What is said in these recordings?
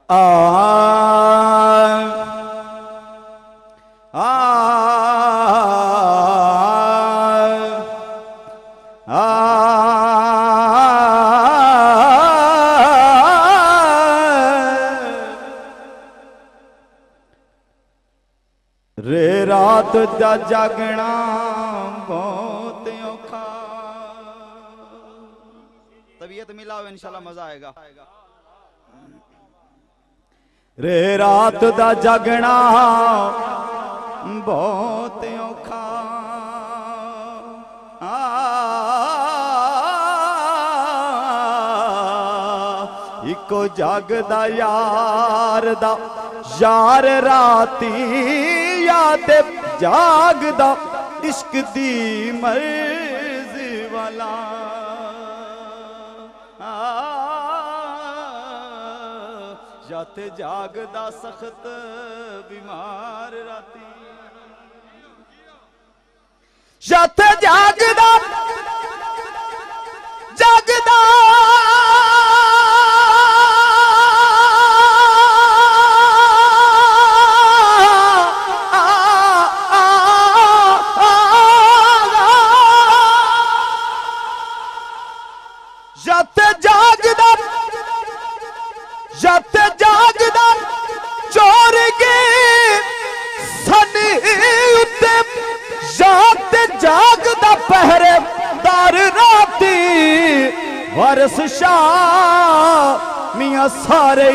आ आ रे रात दा जागना बहुत औखा। तबीयत मिलाओ इंशाल्लाह मजा आएगा। रे रात दा जागना बहुत औखा। इको जागदा यार दा यार राती याद जागदा इश्क दी मर्जी वाला। जाते जागदा सख्त बीमार राती। जाते जागदा जागदा जाते जागदा जाते जागदा चोर के सनी उत्ते जाते जागदा पहरेदार राती। वारिस शाह मियां सारे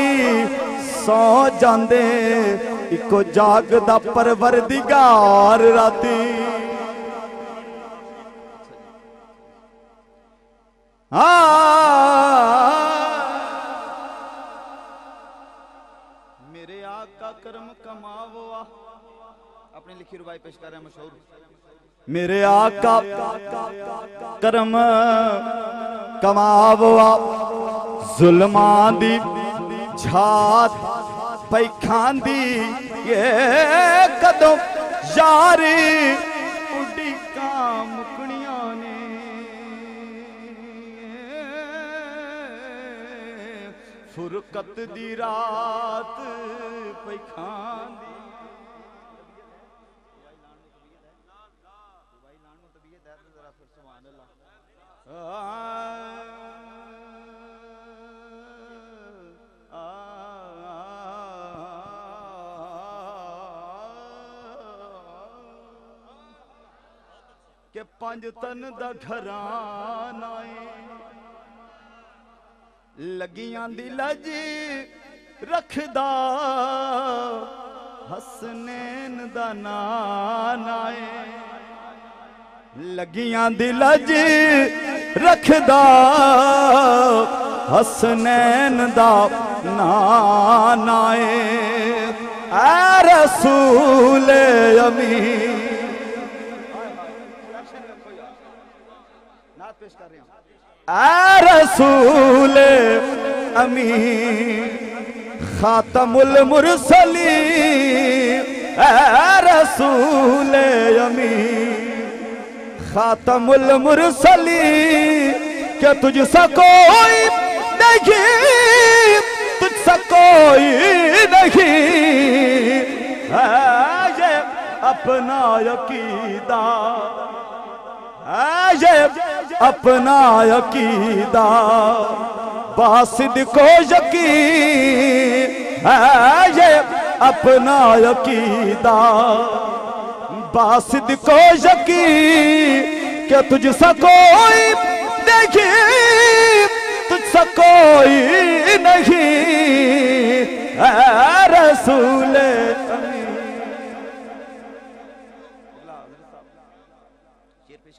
सौ जांदे इको जागदा परवरदिगार राती। मेरे आका कर्म कमावो। अपने लिखी रुबाई पेश कर रहे हैं मशहूर। मेरे आका कर्म कमावो जुल्मां दी झात पई खांदी ये कदों यारी उड़ी का मुकड़ियां ने। फुरकत दी रात पई खांदी। के पंज तन दा घराना लगियां दी लज रखदा हसनैन दा नाना लगियां दी लज रखदा हसनैन दा नाना ऐ रसूल अमीन। पेश कर रहे हैं ऐ रसूल अमीन खातमुल मुरसलीन। ऐ रसूल अमीन खातमुल मुरसलीन। क्या तुझसा कोई नहीं तुझसा कोई नहीं है ये अपना अकीदा। ये अपना अकीदा बासिद को यकीन है। ये अपना अकीदा बासिद को यकीन। क्या तुझसा कोई नहीं तुझसा कोई नहीं है रसूल अमीन।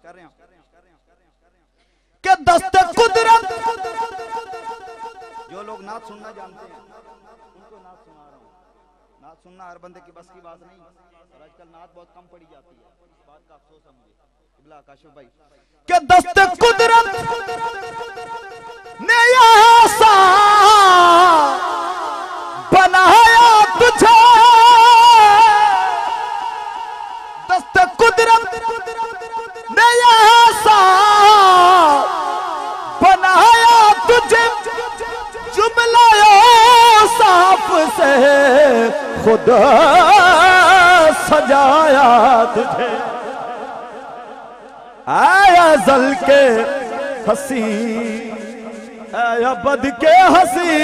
कर रहे हैं कि दस्ते कुदरत। जो लोग नात सुनना जानते हैं उनको नात सुना रहा हूँ। नात सुनना हर बंदे की बस की बात नहीं और आजकल नात बहुत कम पड़ी जाती है। इस बात का अफसोस है मुझे इब्ला काशिफ भाई कि दस्ते कुदरत ने ऐसा बनाया तुझे। दस्ते कुदरत ने ऐसा बनाया तुझे जुमला साफ से खुदा सजाया तुझे। आया जल के हंसी आया बद के हंसी,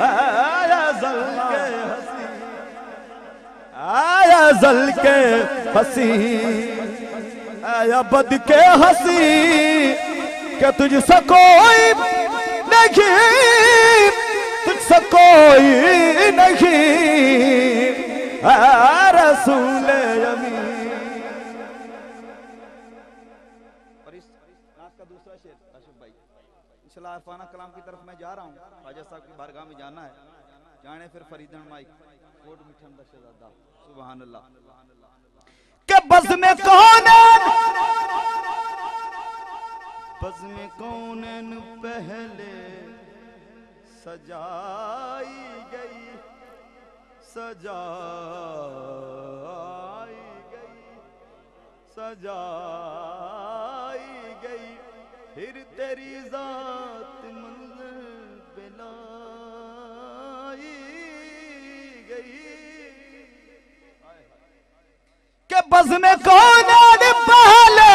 आया जल के हंसी, आया जल के हंसी, आया बद के हंसी के तुझसे कोई नहीं, तुझसे कोई नहीं रसूल अमीन। और इस नात का दूसरा शेर आशिफ भाई, इंशाल्लाह अरफाना कलाम की तरफ मैं जा रहा हूँ, ख्वाजा साहब की बारगाह में जाना है, जाने फिर फरीदन माइक कोट मिठन दा शहजादा, सुभान अल्लाह। के बज़ में कौनैन, बज़ में कौनैन पहले सजाई गई, सजाई गई, सजाई गई, फिर तेरी जात मंज़िल पे लाई गई। के बज़ में कौनैन पहले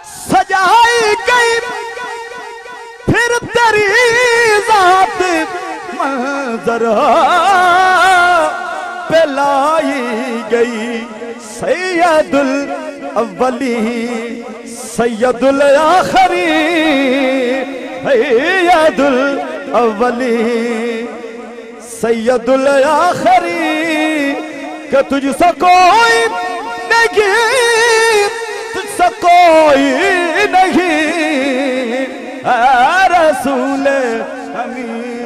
सजाई गई, फिर तेरी जात मंजर पे लाई गई। सैयदुल अव्वली सैयदुल आखिरी, सैयदुल अव्वली सैयदुल आखिरी के तुझसे कोई नहीं, तुझसे कोई नहीं रसूल अमीन।